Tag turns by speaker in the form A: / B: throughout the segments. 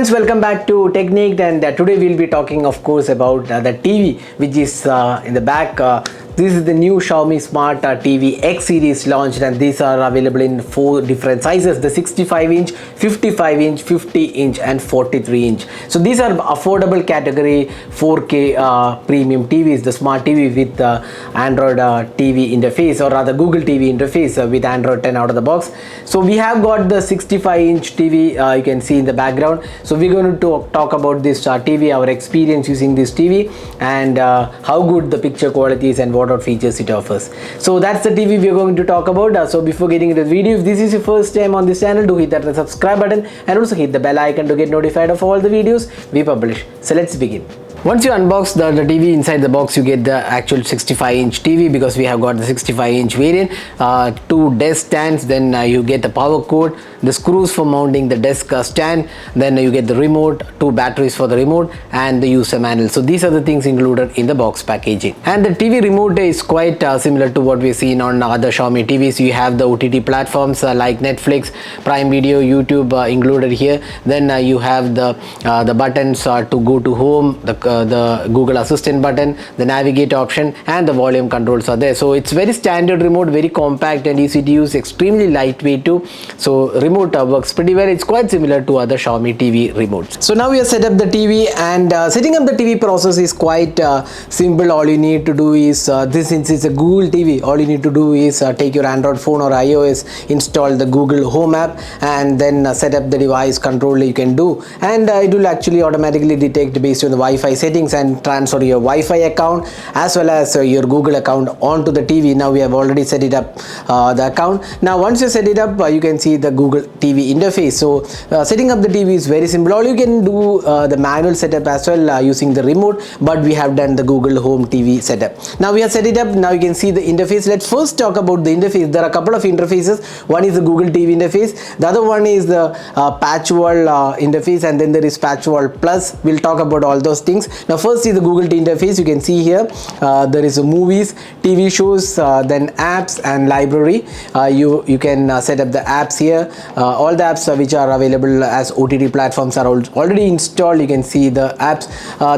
A: friends, welcome back to Technique, and today we'll be talking of course about the TV which is in the back. This is the new Xiaomi Smart TV X series launched, and these are available in 4 different sizes: the 65-inch, 55-inch, 50-inch and 43-inch. So these are affordable category 4K premium TVs, the smart TV with Android TV interface, or rather Google TV interface with Android 10 out of the box. So we have got the 65-inch TV, you can see in the background. So we're going to talk about this TV, our experience using this TV, and how good the picture quality is and what features it offers. So that's the TV we are going to talk about. So before getting into the video, if this is your first time on this channel, do hit that subscribe button and also hit the bell icon to get notified of all the videos we publish. So let's begin. Once you unbox the TV, inside the box you get the actual 65-inch TV, because we have got the 65-inch variant, 2 desk stands, then you get the power cord, the screws for mounting the desk stand, then you get the remote, 2 batteries for the remote and the user manual. So these are the things included in the box packaging. And the TV remote is quite similar to what we've seen on other Xiaomi TVs. You have the OTT platforms like Netflix, Prime Video, YouTube included here. Then you have the buttons to go to home, the Google Assistant button, the navigate option and the volume controls are there. So it's very standard remote, very compact and easy to use, extremely lightweight too. So remote works pretty well. It's quite similar to other Xiaomi TV remotes. So now we have set up the TV, and setting up the TV process is quite simple. All you need to do is since it's a Google TV, all you need to do is take your Android phone or iOS, install the Google Home app and then set up the device control you can do, and it will actually automatically detect based on the Wi-Fi settings and transfer your Wi-Fi account as well as your Google account onto the TV. Now we have already set it up, the account. Now once you set it up, you can see the Google TV interface. So setting up the TV is very simple. All you can do the manual setup as well using the remote, but we have done the Google Home TV setup. Now we have set it up. Now you can see the interface. Let's first talk about the interface. There are a couple of interfaces. One is the Google TV interface, the other one is the PatchWall interface, and then there is PatchWall Plus. We'll talk about all those things. Now first is the Google TV interface. You can see here there is movies, TV shows, then apps and library. You can set up the apps here. All the apps which are available as OTT platforms are already installed. You can see the apps.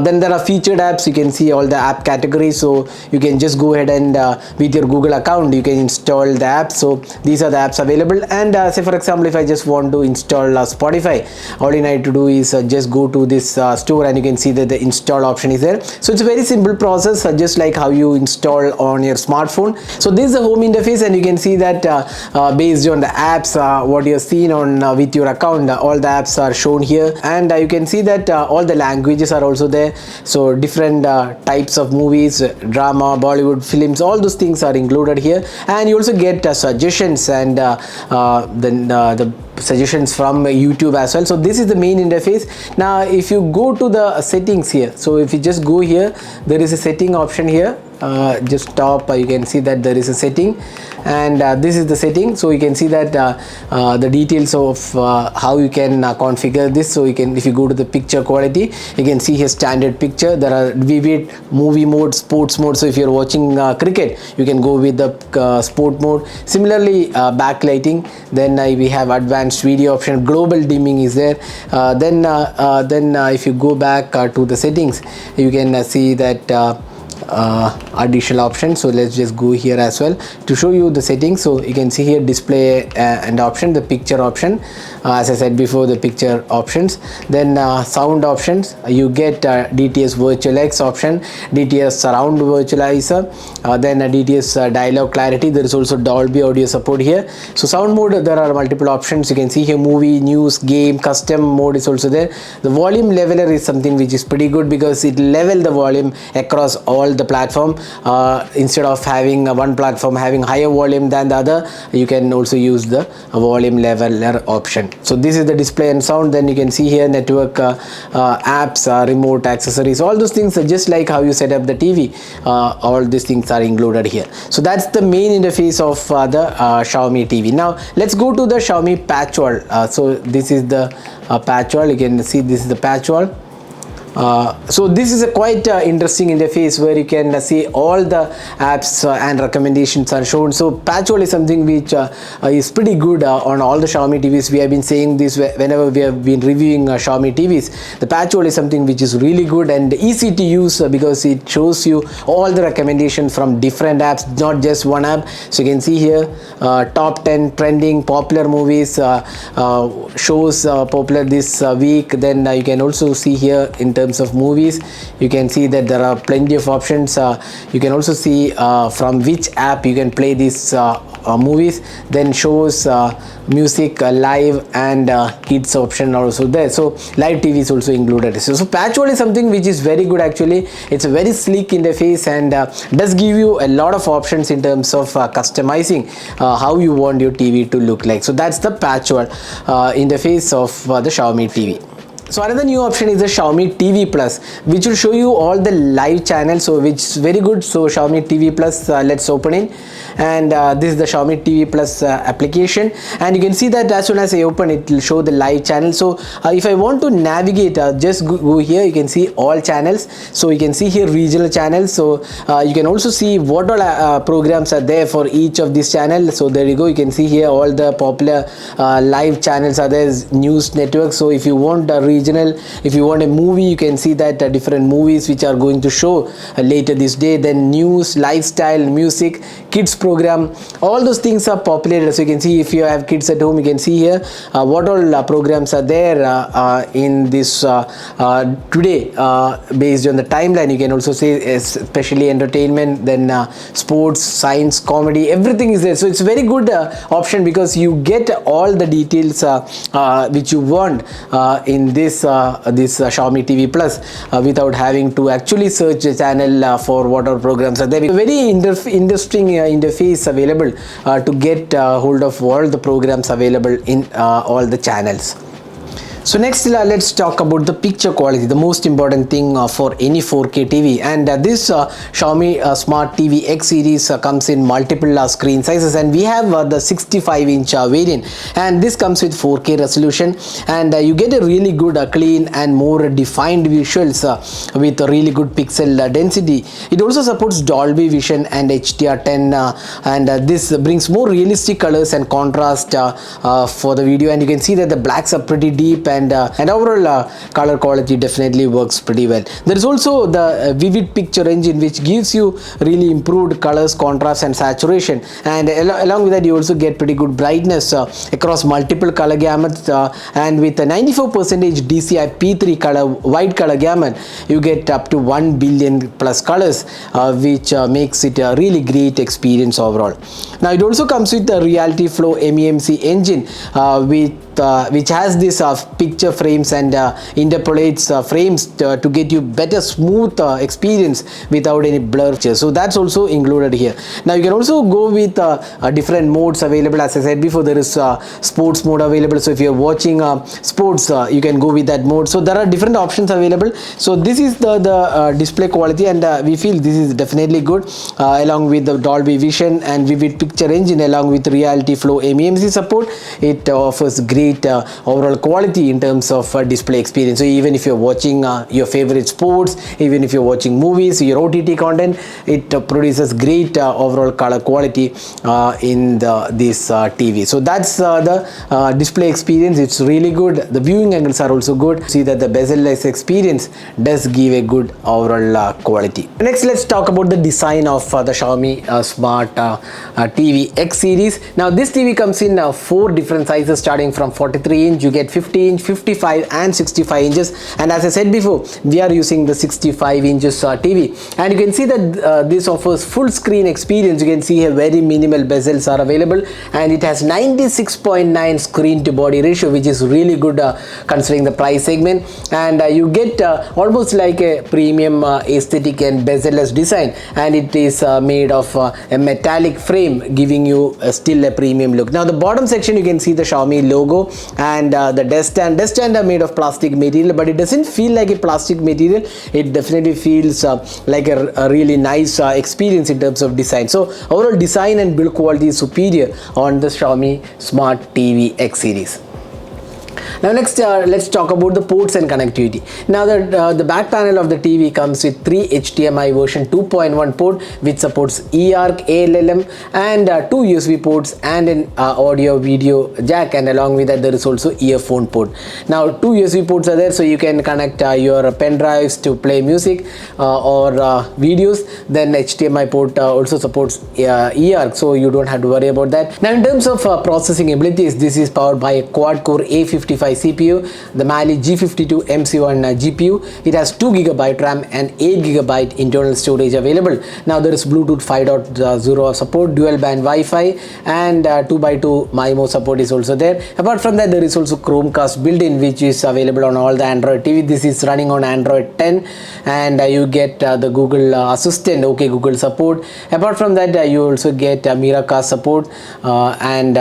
A: Then there are featured apps. You can see all the app categories, so you can just go ahead and with your Google account you can install the apps. So these are the apps available, and say for example if I just want to install Spotify, all you need to do is just go to this store and you can see that the install option is there. So it's a very simple process, just like how you install on your smartphone. So this is the home interface, and you can see that based on the apps what you're seeing on with your account, all the apps are shown here, and you can see that all the languages are also there. So different types of movies, drama, Bollywood films, all those things are included here, and you also get suggestions and then the suggestions from YouTube as well. So this is the main interface. Now if you go to the settings here, so if you just go here, there is a setting option here. Just top, you can see that there is a setting, and this is the setting. So you can see that the details of how you can configure this. So you can, if you go to the picture quality, you can see here standard picture. There are vivid, movie mode, sports mode. So if you're watching cricket, you can go with the sport mode. Similarly backlighting, then we have advanced video option, global dimming is there. Then if you go back to the settings, you can see that additional options. So let's just go here as well to show you the settings. So you can see here display and option, the picture option, as I said before, the picture options. Then sound options, you get DTS Virtual X option, DTS Surround Virtualizer, then DTS Dialogue Clarity. There is also Dolby audio support here. So sound mode, there are multiple options. You can see here movie, news, game, custom mode is also there. The volume leveler is something which is pretty good, because it level the volume across all the platform. Instead of having one platform having higher volume than the other, you can also use the volume leveler option. So this is the display and sound. Then you can see here network, apps, remote, accessories, all those things are just like how you set up the TV. All these things are included here. So that's the main interface of the Xiaomi TV. Now let's go to the Xiaomi PatchWall. So this is the PatchWall. You can see this is the PatchWall. So this is a quite interesting interface where you can see all the apps and recommendations are shown. So PatchWall is something which is pretty good on all the Xiaomi TVs. We have been saying this whenever we have been reviewing Xiaomi TVs. The PatchWall is something which is really good and easy to use because it shows you all the recommendations from different apps, not just one app. So you can see here top 10 trending popular movies, shows popular this week. Then you can also see here in terms of movies, you can see that there are plenty of options. You can also see from which app you can play these movies. Then shows, music, live, and kids option are also there. So live TV is also included. So PatchWall is something which is very good actually. It's a very sleek interface and does give you a lot of options in terms of customizing how you want your TV to look like. So that's the PatchWall interface of the Xiaomi TV. So another new option is the Xiaomi TV Plus, which will show you all the live channels, so which is very good. So Xiaomi TV Plus, let's open in, and this is the Xiaomi TV Plus application, and you can see that as soon as I open it will show the live channel. So if I want to navigate, just go here, you can see all channels. So you can see here regional channels. So you can also see what all programs are there for each of these channels. So there you go, you can see here all the popular live channels are there, news networks. So if you want a regional, if you want a movie, you can see that different movies which are going to show later this day. Then news, lifestyle, music, kids program, all those things are populated. So you can see if you have kids at home, you can see here what all programs are there in this today based on the timeline. You can also say especially entertainment, then sports, science, comedy, everything is there. So it's a very good option because you get all the details which you want in this Xiaomi TV Plus without having to actually search the channel for what all programs are there. It's a very interesting interface available to get hold of all the programs available in all the channels. So next let's talk about the picture quality, the most important thing for any 4K TV. And this Xiaomi Smart TV X series comes in multiple screen sizes, and we have the 65-inch variant, and this comes with 4K resolution, and you get a really good clean and more defined visuals with a really good pixel density. It also supports Dolby Vision and HDR10, and this brings more realistic colors and contrast for the video, and you can see that the blacks are pretty deep, and overall color quality definitely works pretty well. There is also the vivid picture engine which gives you really improved colors, contrast and saturation, and along with that you also get pretty good brightness across multiple color gamuts, and with a 94% DCI P3 color white color gamut you get up to 1 billion plus colors, which makes it a really great experience overall. Now it also comes with the Reality Flow MEMC engine which has this picture frames and interpolates frames to get you better smooth experience without any blur. So that's also included here. Now you can also go with different modes available. As I said before, there is sports mode available. So if you're watching sports, you can go with that mode. So there are different options available. So this is the display quality, and we feel this is definitely good along with the Dolby Vision and vivid picture engine along with Reality Flow MEMC support. It offers great overall quality in terms of display experience. So even if you're watching your favorite sports, even if you're watching movies, your OTT content, it produces great overall color quality in this TV. So that's the display experience. It's really good. The viewing angles are also good. See that the bezel-less experience does give a good overall quality. Next, let's talk about the design of the Xiaomi Smart TV X series. Now this TV comes in 4 different sizes starting from 43-inch, you get 50-inch, 55 and 65 inches, and as I said before, we are using the 65 inches TV, and you can see that this offers full screen experience. You can see here very minimal bezels are available, and it has 96.9 screen to body ratio, which is really good considering the price segment, and you get almost like a premium aesthetic and bezel-less design, and it is made of a metallic frame giving you still a premium look. Now the bottom section you can see the Xiaomi logo and the desk stand are made of plastic material, but it doesn't feel like a plastic material. It definitely feels like a really nice experience in terms of design. So overall design and build quality is superior on the Xiaomi Smart TV X series. Now next let's talk about the ports and connectivity. Now the back panel of the TV comes with 3 HDMI version 2.1 port which supports eARC, ALLM and 2 USB ports and an audio video jack, and along with that there is also earphone port. Now 2 USB ports are there, so you can connect your pen drives to play music or videos. Then HDMI port also supports eARC, so you don't have to worry about that. Now in terms of processing abilities, this is powered by a quad-core A55 CPU, the Mali G52 MC1 GPU. It has 2 GB RAM and 8 GB internal storage available. Now there is Bluetooth 5.0 support, dual band Wi-Fi and 2x2 MIMO support is also there. Apart from that, there is also Chromecast built-in which is available on all the Android TV. This is running on Android 10 and you get the Google Assistant, OK Google support. Apart from that, you also get Miracast support and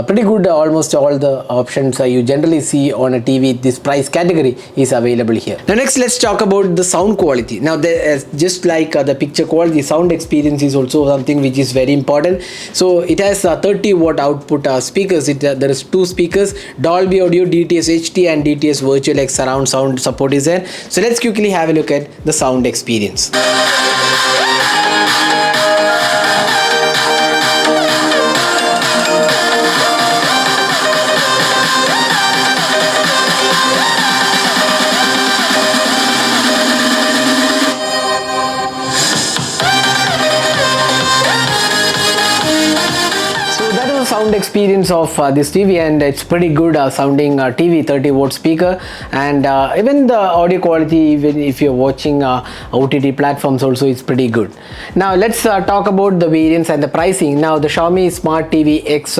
A: pretty good. Almost all the options you generally see on a TV this price category is available here. Now next let's talk about the sound quality. Now just like the picture quality, sound experience is also something which is very important. So it has 30 watt output speakers. There is 2 speakers, Dolby Audio, DTS HD and DTS Virtual X surround sound support is there. So let's quickly have a look at the sound experience. Sound experience of this TV, and it's pretty good sounding TV, 30 watt speaker, and even the audio quality, even if you're watching OTT platforms also, it's pretty good. Now let's talk about the variants and the pricing. Now the Xiaomi Smart TV X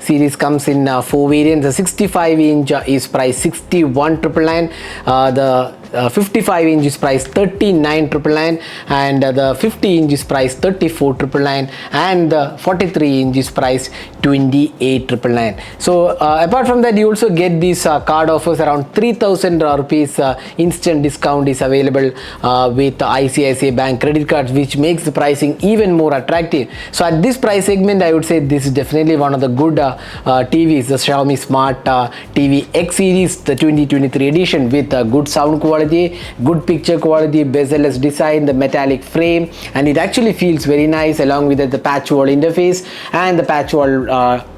A: series comes in 4 variants. The 65 inch is priced 61,999. The 55 inch is priced 39,999 and the 50 inch is priced 34,999 and the 43 inch is priced 28,999. So apart from that, you also get these card offers. Around 3,000 rupees instant discount is available with ICICI Bank credit cards, which makes the pricing even more attractive. So at this price segment, I would say this is definitely one of the good TVs, the Xiaomi Smart TV X series, the 2023 edition, with good sound quality, good picture quality, bezel-less design, the metallic frame, and it actually feels very nice, along with the PatchWall interface and the PatchWall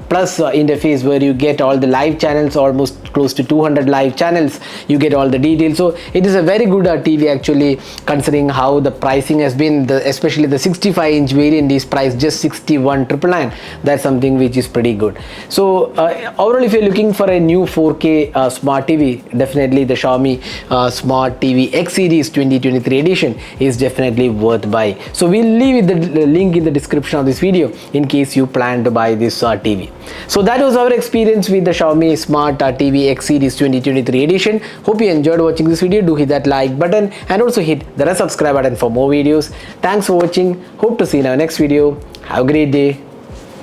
A: Plus interface, where you get all the live channels, almost close to 200 live channels. You get all the details. So it is a very good TV actually, considering how the pricing has been. Especially the 65 inch variant is priced just 61,999. That's something which is pretty good. So overall, if you're looking for a new 4K smart TV, definitely the Xiaomi Smart TV X series 2023 edition is definitely worth buying. So we'll leave the link in the description of this video in case you plan to buy this TV. So that was our experience with the Xiaomi Smart TV X series 2023 edition. Hope you enjoyed watching this video. Do hit that like button and also hit the subscribe button for more videos. Thanks for watching. Hope to see you in our next video. Have a great day.